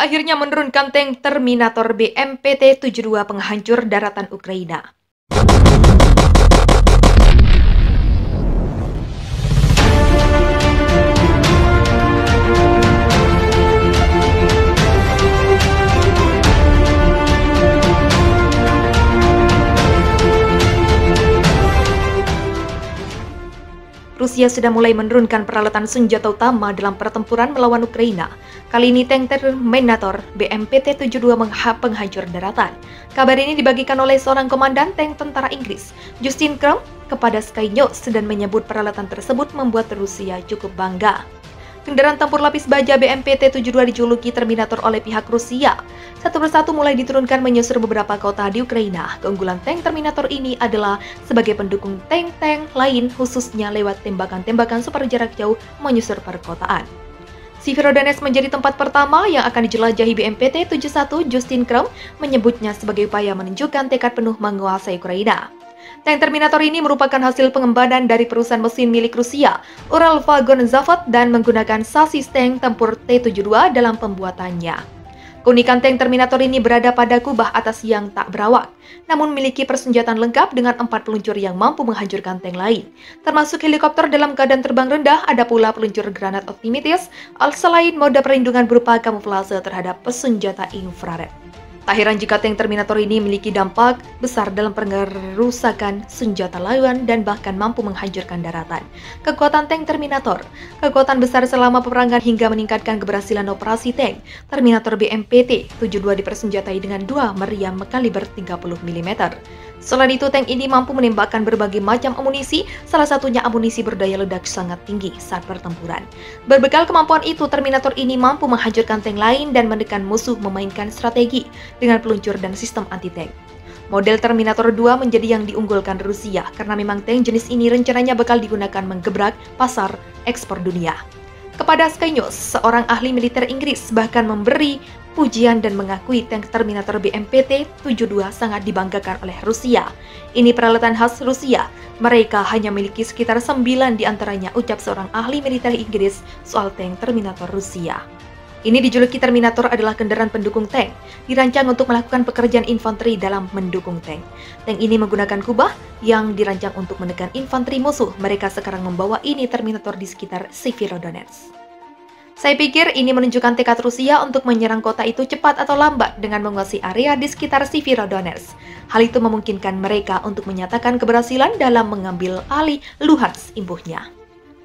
Rusia akhirnya menurunkan tank Terminator BMPT-72 penghancur daratan Ukraina. Rusia sudah mulai menurunkan peralatan senjata utama dalam pertempuran melawan Ukraina. Kali ini tank Terminator BMPT-72 penghancur daratan. Kabar ini dibagikan oleh seorang komandan tank tentara Inggris, Justin Crum, kepada Sky News dan menyebut peralatan tersebut membuat Rusia cukup bangga. Kendaraan tempur lapis baja BMPT-72 dijuluki Terminator oleh pihak Rusia. Satu persatu mulai diturunkan menyusur beberapa kota di Ukraina. Keunggulan tank Terminator ini adalah sebagai pendukung tank-tank lain, khususnya lewat tembakan-tembakan super jarak jauh menyusur perkotaan. Severodonetsk menjadi tempat pertama yang akan dijelajahi BMPT-71. Justin Crum menyebutnya sebagai upaya menunjukkan tekad penuh menguasai Ukraina. Tank Terminator ini merupakan hasil pengembangan dari perusahaan mesin milik Rusia, Uralvagonzavod, dan menggunakan sasis tank tempur T-72 dalam pembuatannya. Keunikan tank Terminator ini berada pada kubah atas yang tak berawak, namun memiliki persenjataan lengkap dengan 4 peluncur yang mampu menghancurkan tank lain. Termasuk helikopter dalam keadaan terbang rendah, ada pula peluncur granat optimis, selain mode perlindungan berupa kamuflase terhadap senjata infrared. Tak heran jika tank Terminator ini memiliki dampak besar dalam pengerusakan senjata lawan dan bahkan mampu menghancurkan daratan. Kekuatan tank Terminator, kekuatan besar selama peperangan hingga meningkatkan keberhasilan operasi tank. Terminator BMPT-72 dipersenjatai dengan 2 meriam kaliber 30 mm. Selain itu, tank ini mampu menembakkan berbagai macam amunisi, salah satunya amunisi berdaya ledak sangat tinggi saat pertempuran. Berbekal kemampuan itu, Terminator ini mampu menghancurkan tank lain dan menekan musuh memainkan strategi dengan peluncur dan sistem anti-tank. Model Terminator 2 menjadi yang diunggulkan Rusia karena memang tank jenis ini rencananya bakal digunakan menggebrak pasar ekspor dunia. Kepada Sky News, seorang ahli militer Inggris bahkan memberi pujian dan mengakui tank Terminator BMPT-72 sangat dibanggakan oleh Rusia. Ini peralatan khas Rusia. Mereka hanya memiliki sekitar 9 diantaranya, ucap seorang ahli militer Inggris soal tank Terminator Rusia. Ini dijuluki Terminator adalah kendaraan pendukung tank, dirancang untuk melakukan pekerjaan infanteri dalam mendukung tank. Tank ini menggunakan kubah yang dirancang untuk menekan infanteri musuh. Mereka sekarang membawa ini Terminator di sekitar Severodonetsk. Saya pikir ini menunjukkan tekad Rusia untuk menyerang kota itu cepat atau lambat dengan menguasai area di sekitar Severodonetsk. Hal itu memungkinkan mereka untuk menyatakan keberhasilan dalam mengambil alih Luhansk, imbuhnya.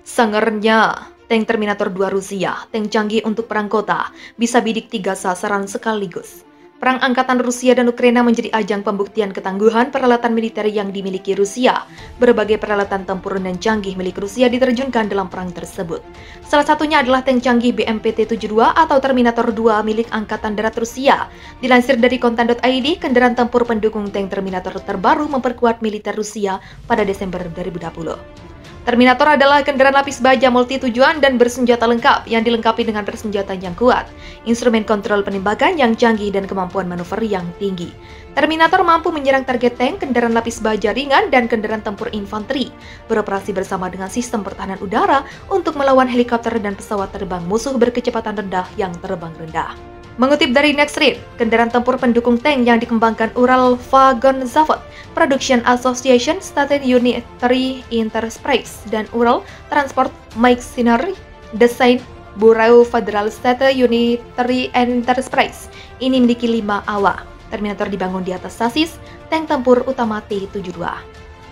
Sangarnya, tank Terminator 2 Rusia, tank canggih untuk perang kota, bisa bidik 3 sasaran sekaligus. Perang angkatan Rusia dan Ukraina menjadi ajang pembuktian ketangguhan peralatan militer yang dimiliki Rusia. Berbagai peralatan tempur dan canggih milik Rusia diterjunkan dalam perang tersebut. Salah satunya adalah tank canggih BMPT-72 atau Terminator 2 milik Angkatan Darat Rusia. Dilansir dari kontan.id, kendaraan tempur pendukung tank Terminator terbaru memperkuat militer Rusia pada Desember 2020. Terminator adalah kendaraan lapis baja multi-tujuan dan bersenjata lengkap yang dilengkapi dengan persenjataan yang kuat, instrumen kontrol penembakan yang canggih, dan kemampuan manuver yang tinggi. Terminator mampu menyerang target tank, kendaraan lapis baja ringan, dan kendaraan tempur infanteri, beroperasi bersama dengan sistem pertahanan udara untuk melawan helikopter dan pesawat terbang musuh berkecepatan rendah yang terbang rendah. Mengutip dari Nextread, kendaraan tempur pendukung tank yang dikembangkan Uralvagonzavod Production Association, State Unitary Enterprise, dan Ural Transport Machinery Design Bureau Federal State Unitary Enterprise ini memiliki 5 awak. Terminator dibangun di atas sasis tank tempur utama T-72.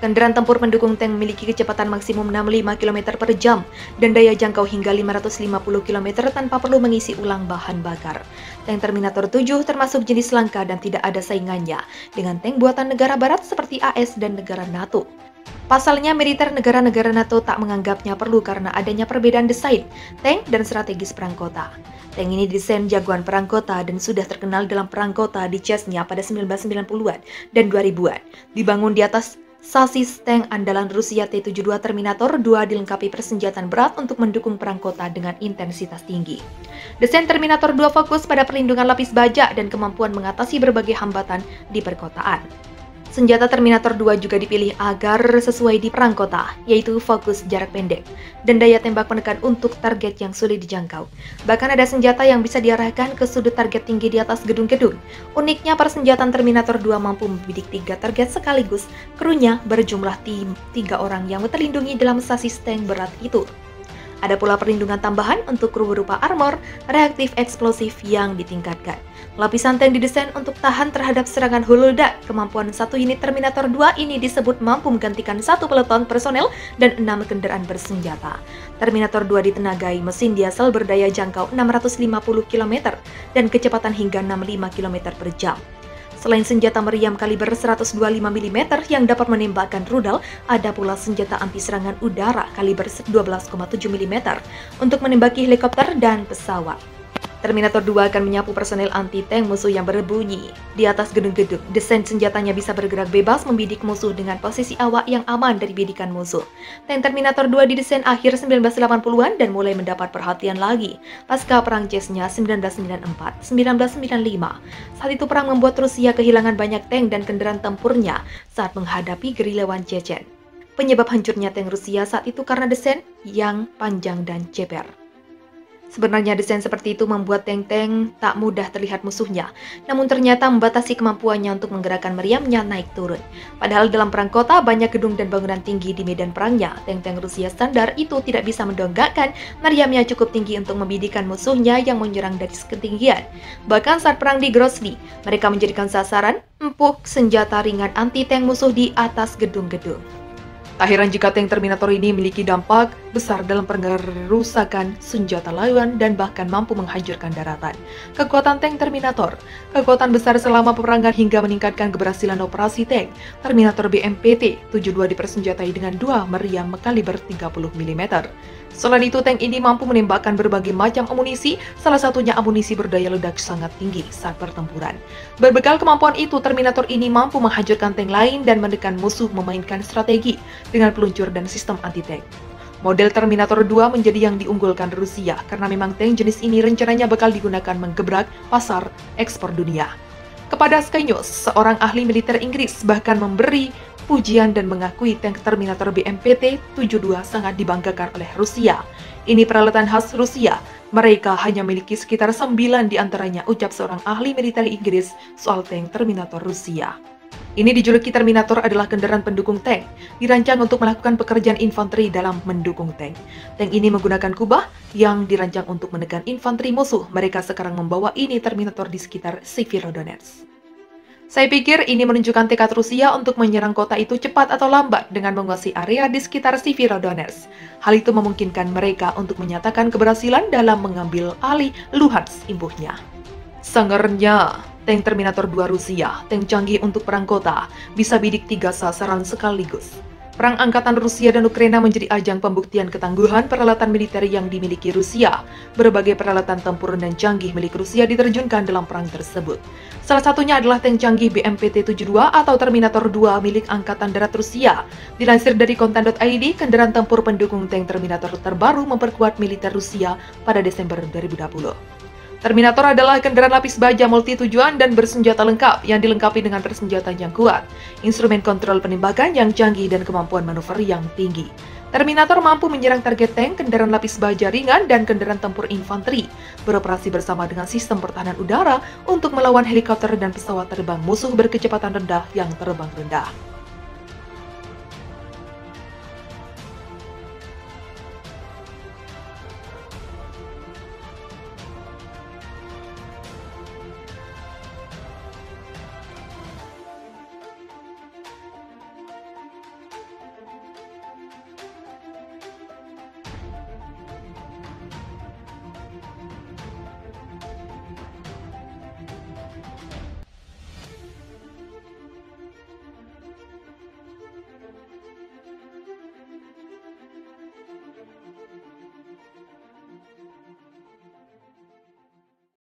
Kendaraan tempur pendukung tank memiliki kecepatan maksimum 65 km per jam dan daya jangkau hingga 550 km tanpa perlu mengisi ulang bahan bakar. Tank Terminator 7 termasuk jenis langka dan tidak ada saingannya dengan tank buatan negara barat seperti AS dan negara NATO. Pasalnya, militer negara-negara NATO tak menganggapnya perlu karena adanya perbedaan desain, tank, dan strategis perang kota. Tank ini didesain jagoan perang kota dan sudah terkenal dalam perang kota di Chechnya pada 1990-an dan 2000-an. Dibangun di atas sasis tank andalan Rusia T-72, Terminator 2 dilengkapi persenjataan berat untuk mendukung perang kota dengan intensitas tinggi. Desain Terminator 2 fokus pada perlindungan lapis baja dan kemampuan mengatasi berbagai hambatan di perkotaan. Senjata Terminator 2 juga dipilih agar sesuai di perang kota, yaitu fokus jarak pendek, dan daya tembak menekan untuk target yang sulit dijangkau. Bahkan ada senjata yang bisa diarahkan ke sudut target tinggi di atas gedung-gedung. Uniknya, persenjataan Terminator 2 mampu membidik 3 target sekaligus, krunya berjumlah 3 orang yang terlindungi dalam sasis tank berat itu. Ada pula perlindungan tambahan untuk kru berupa armor reaktif eksplosif yang ditingkatkan. Lapisan tank didesain untuk tahan terhadap serangan hulu ledak. Kemampuan satu unit Terminator 2 ini disebut mampu menggantikan 1 peleton personel dan 6 kendaraan bersenjata. Terminator 2 ditenagai mesin diesel berdaya jangkau 650 km dan kecepatan hingga 65 km per jam. Selain senjata meriam kaliber 125 mm yang dapat menembakkan rudal, ada pula senjata anti serangan udara kaliber 12,7 mm untuk menembaki helikopter dan pesawat. Terminator 2 akan menyapu personel anti-tank musuh yang berbunyi di atas gedung-gedung. Desain senjatanya bisa bergerak bebas membidik musuh dengan posisi awak yang aman dari bidikan musuh. Tank Terminator 2 didesain akhir 1980-an dan mulai mendapat perhatian lagi pasca Perang Chechnya 1994-1995. Saat itu perang membuat Rusia kehilangan banyak tank dan kendaraan tempurnya saat menghadapi gerilyawan Chechen. Penyebab hancurnya tank Rusia saat itu karena desain yang panjang dan ceper. Sebenarnya desain seperti itu membuat tank-tank tak mudah terlihat musuhnya, namun ternyata membatasi kemampuannya untuk menggerakkan meriamnya naik turun. Padahal dalam perang kota banyak gedung dan bangunan tinggi di medan perangnya, tank-tank Rusia standar itu tidak bisa mendongakkan meriamnya cukup tinggi untuk membidikkan musuhnya yang menyerang dari ketinggian. Bahkan saat perang di Grozny, mereka menjadikan sasaran empuk senjata ringan anti-tank musuh di atas gedung-gedung. Tak heran jika tank Terminator ini memiliki dampak besar dalam pengerusakan senjata lawan dan bahkan mampu menghancurkan daratan. Kekuatan tank Terminator, kekuatan besar selama peperangan hingga meningkatkan keberhasilan operasi tank. Terminator BMPT-72 dipersenjatai dengan 2 meriam kaliber 30 mm. Selain itu, tank ini mampu menembakkan berbagai macam amunisi, salah satunya amunisi berdaya ledak sangat tinggi saat pertempuran. Berbekal kemampuan itu, Terminator ini mampu menghancurkan tank lain dan menekan musuh memainkan strategi dengan peluncur dan sistem anti-tank. Model Terminator 2 menjadi yang diunggulkan Rusia karena memang tank jenis ini rencananya bakal digunakan menggebrak pasar ekspor dunia. Kepada Sky News, seorang ahli militer Inggris bahkan memberi pujian dan mengakui tank Terminator BMPT-72 sangat dibanggakan oleh Rusia. Ini peralatan khas Rusia. Mereka hanya memiliki sekitar 9 di antaranya, ucap seorang ahli militer Inggris soal tank Terminator Rusia. Ini dijuluki Terminator adalah kendaraan pendukung tank, dirancang untuk melakukan pekerjaan infanteri dalam mendukung tank. Tank ini menggunakan kubah yang dirancang untuk menekan infanteri musuh. Mereka sekarang membawa ini Terminator di sekitar Severodonetsk. Saya pikir ini menunjukkan tekad Rusia untuk menyerang kota itu cepat atau lambat dengan menguasai area di sekitar Severodonetsk. Hal itu memungkinkan mereka untuk menyatakan keberhasilan dalam mengambil alih Luhansk, imbuhnya. Sangarnya, tank Terminator 2 Rusia, tank canggih untuk perang kota, bisa bidik 3 sasaran sekaligus. Perang Angkatan Rusia dan Ukraina menjadi ajang pembuktian ketangguhan peralatan militer yang dimiliki Rusia. Berbagai peralatan tempur dan canggih milik Rusia diterjunkan dalam perang tersebut. Salah satunya adalah tank canggih BMPT-72 atau Terminator 2 milik Angkatan Darat Rusia. Dilansir dari kontan.id, kendaraan tempur pendukung tank Terminator terbaru memperkuat militer Rusia pada Desember 2020. Terminator adalah kendaraan lapis baja multi-tujuan dan bersenjata lengkap yang dilengkapi dengan persenjataan yang kuat, instrumen kontrol penembakan yang canggih, dan kemampuan manuver yang tinggi. Terminator mampu menyerang target tank, kendaraan lapis baja ringan, dan kendaraan tempur infanteri, beroperasi bersama dengan sistem pertahanan udara untuk melawan helikopter dan pesawat terbang musuh berkecepatan rendah yang terbang rendah.